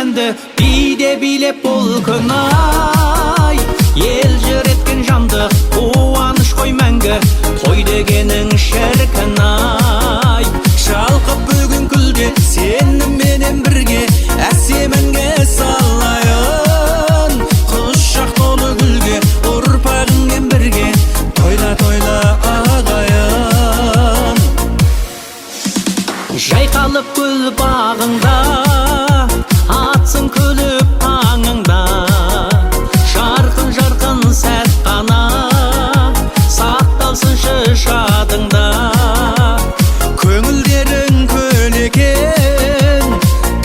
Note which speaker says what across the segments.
Speaker 1: әнді биде билеп бол күнай. Ел жүреткен жанды қуаныш қой мәңгі, той дегенің шіркін-ай. Шалқып бүгін күлде сеніменен бірге, әсем әнге салайын. Құшақ толы гүлге ұрпағыңмен бірге, тойла тойла ағайын. Жайқалып гүл бағыңда, атсын күліп таңыңда, жарқын жарқын сәт қана сақталсыншы жадыңда. Көңілдерің көлекен,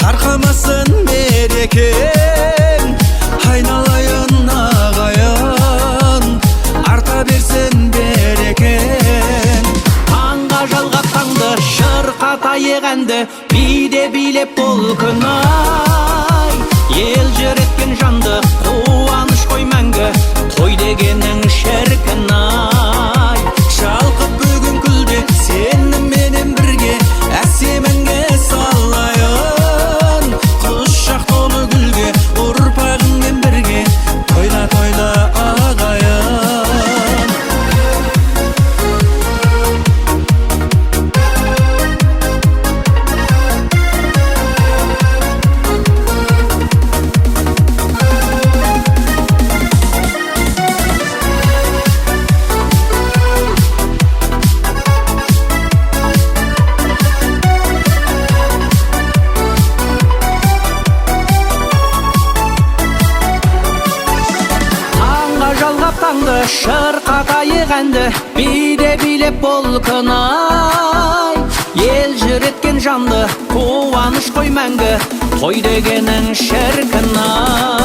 Speaker 1: тарқамасын берекен, айналайын ағайын, арта берсін берекен. Таңға жалғап таңды шырқатайық әнді биде билеп бол күнай. Ел жүреткен жанды қуаныш қой мәңгі, той дегенің шіркін-ай. Шалқып бүгін күлде сеніменен бірге, әсем әнге салайын. Құшақ толы гүлге ұрпағыңмен бірге, тойла тойла ағайын. Таңды шырқатайық әнді биде билеп бол күнай. Ел жүреткен жанды қуаныш қой мәңгі, той дегенің шіркін-ай.